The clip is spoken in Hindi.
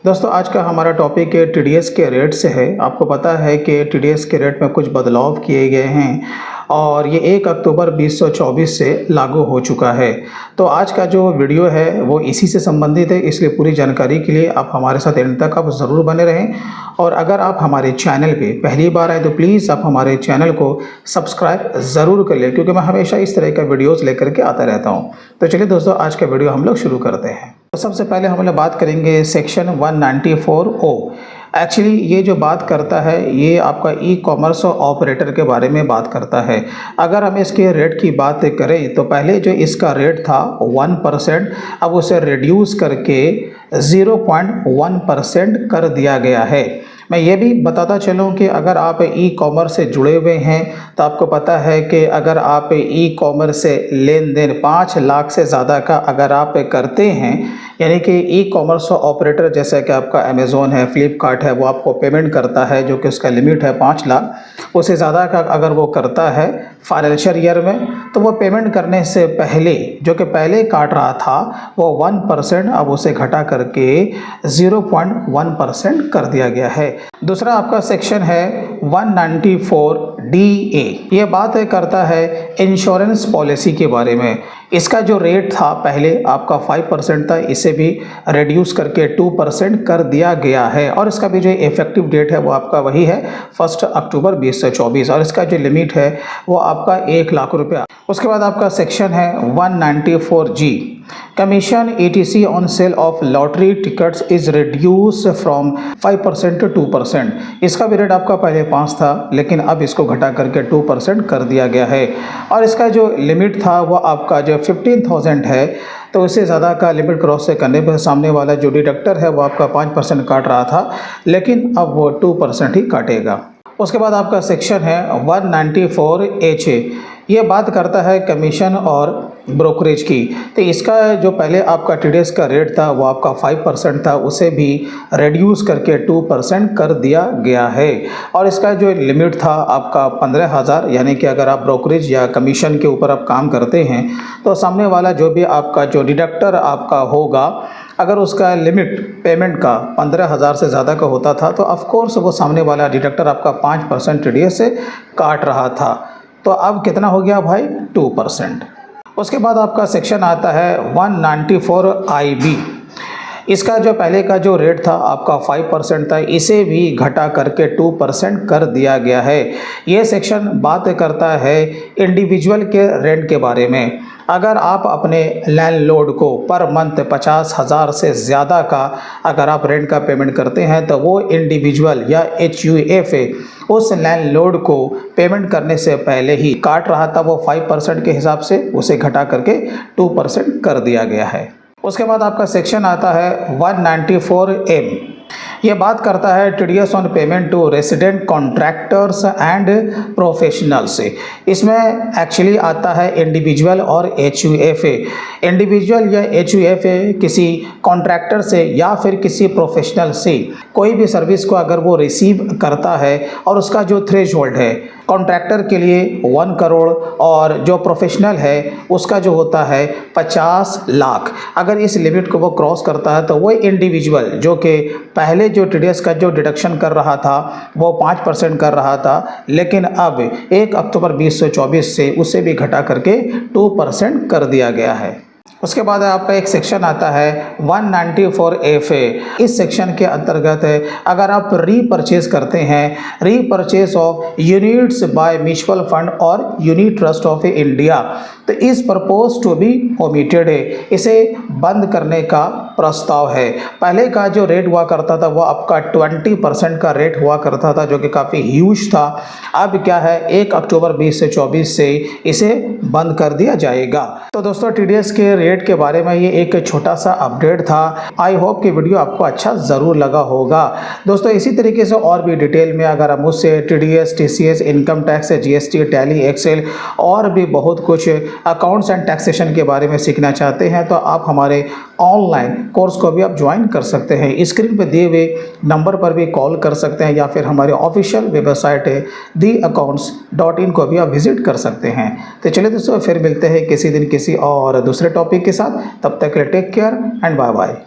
दोस्तों आज का हमारा टॉपिक टीडीएस के रेट से है। आपको पता है कि टीडीएस के रेट में कुछ बदलाव किए गए हैं और ये 1 अक्टूबर 2024 से लागू हो चुका है। तो आज का जो वीडियो है वो इसी से संबंधित है, इसलिए पूरी जानकारी के लिए आप हमारे साथ एंड तक आप ज़रूर बने रहें। और अगर आप हमारे चैनल पे पहली बार आए तो प्लीज़ आप हमारे चैनल को सब्सक्राइब ज़रूर कर लें, क्योंकि मैं हमेशा इस तरह का वीडियोज़ लेकर के आता रहता हूँ। तो चलिए दोस्तों आज का वीडियो हम लोग शुरू करते हैं। तो सबसे पहले हम लोग बात करेंगे सेक्शन 194O। एक्चुअली ये जो बात करता है ये आपका ई कॉमर्स ऑपरेटर के बारे में बात करता है। अगर हम इसके रेट की बात करें तो पहले जो इसका रेट था 1%, अब उसे रिड्यूस करके 0.1% कर दिया गया है। मैं ये भी बताता चलूँ कि अगर आप ई कॉमर्स से जुड़े हुए हैं तो आपको पता है कि अगर आप ई कॉमर्स से लेन देन 5 लाख से ज़्यादा का अगर आप करते हैं, यानी कि ई कॉमर्स ऑपरेटर जैसे कि आपका अमेज़ोन है, फ्लिपकार्ट है, वो आपको पेमेंट करता है जो कि उसका लिमिट है 5 लाख, उससे ज़्यादा का अगर वो करता है फाइनेंशियल ईयर में, तो वो पेमेंट करने से पहले जो कि पहले काट रहा था वो 1%, अब उसे घटा करके 0.1% कर दिया गया है। दूसरा आपका सेक्शन है 194DA। ये बात करता है इंश्योरेंस पॉलिसी के बारे में। इसका जो रेट था पहले आपका 5% था, इसे भी रिड्यूस करके 2% कर दिया गया है। और इसका भी जो इफेक्टिव डेट है वो आपका वही है 1 अक्टूबर 2024, और इसका जो लिमिट है वो आपका 1 लाख रुपया। उसके बाद आपका सेक्शन है 194G। Commission ETC on sale of lottery tickets is reduce from 5% to 2%। इसका भी रेट आपका पहले 5 था, लेकिन अब इसको घटा करके 2% कर दिया गया है। और इसका जो लिमिट था वो आपका जो 15,000 है, तो उससे ज़्यादा का लिमिट क्रॉस से करने पर सामने वाला जो डिडक्टर है वो आपका 5% काट रहा था, लेकिन अब वो 2% ही काटेगा। उसके बाद आपका सेक्शन है 194H। ये बात करता है कमीशन और ब्रोकरेज की। तो इसका जो पहले आपका टीडीएस का रेट था वो आपका 5% था, उसे भी रिड्यूस करके 2% कर दिया गया है। और इसका जो लिमिट था आपका 15,000, यानी कि अगर आप ब्रोकरेज या कमीशन के ऊपर आप काम करते हैं तो सामने वाला जो भी आपका जो डिडक्टर आपका होगा, अगर उसका लिमिट पेमेंट का 15,000 से ज़्यादा का होता था तो ऑफकोर्स वो सामने वाला डिडक्टर आपका 5% टीडीएस से काट रहा था। तो अब कितना हो गया भाई? 2%। उसके बाद आपका सेक्शन आता है 194IB। इसका जो पहले का जो रेट था आपका 5% था, इसे भी घटा करके 2% कर दिया गया है। ये सेक्शन बात करता है इंडिविजुअल के रेंट के बारे में। अगर आप अपने लैंडलॉर्ड को पर मंथ 50,000 से ज़्यादा का अगर आप रेंट का पेमेंट करते हैं तो वो इंडिविजुअल या HUF उस लैंडलॉर्ड को पेमेंट करने से पहले ही काट रहा था, वो 5% के हिसाब से उसे घटा करके 2% कर दिया गया है। उसके बाद आपका सेक्शन आता है 194M। ये बात करता है TDS on payment to resident contractors and professionals. इसमें एक्चुअली आता है इंडिविजुअल और HUF। इंडिविजुअल या HUF किसी कॉन्ट्रैक्टर से या फिर किसी प्रोफेशनल से कोई भी सर्विस को अगर वो रिसीव करता है और उसका जो थ्रेशोल्ड है कॉन्ट्रैक्टर के लिए 1 करोड़ और जो प्रोफेशनल है उसका जो होता है 50 लाख, अगर इस लिमिट को वो क्रॉस करता है तो वो इंडिविजुअल जो कि पहले जो टीडीएस का जो डिडक्शन कर रहा था वो 5% कर रहा था, लेकिन अब 1 अक्टूबर 2024 से उसे भी घटा करके 2% कर दिया गया है। उसके बाद आपका एक सेक्शन आता है 194F। इस सेक्शन के अंतर्गत अगर आप रीपरचेज करते हैं, repurchase of units by mutual fund और यूनिट ट्रस्ट ऑफ इंडिया, तो इस प्रपोज टू बी ओमिटेड है, इसे बंद करने का प्रस्ताव है। पहले का जो रेट हुआ करता था वो आपका 20% का रेट हुआ करता था, जो कि काफ़ी ह्यूज था। अब क्या है 1 अक्टूबर 2024 से इसे बंद कर दिया जाएगा। तो दोस्तों टीडीएस के रेट के बारे में ये एक छोटा सा अपडेट था। आई होप कि वीडियो आपको अच्छा ज़रूर लगा होगा। दोस्तों इसी तरीके से और भी डिटेल में अगर हम मुझसे TDS, TCS, income tax, GST, Tally, Excel और भी बहुत कुछ अकाउंट्स एंड टैक्सेशन के बारे में सीखना चाहते हैं तो आप हमारे ऑनलाइन कोर्स को भी आप ज्वाइन कर सकते हैं। स्क्रीन पर दिए हुए नंबर पर भी कॉल कर सकते हैं या फिर हमारे ऑफिशियल वेबसाइट है theaccounts.in को भी आप विजिट कर सकते हैं। तो चलिए दोस्तों फिर मिलते हैं किसी दिन किसी और दूसरे टॉपिक के साथ। तब तक के लिए take care and bye bye.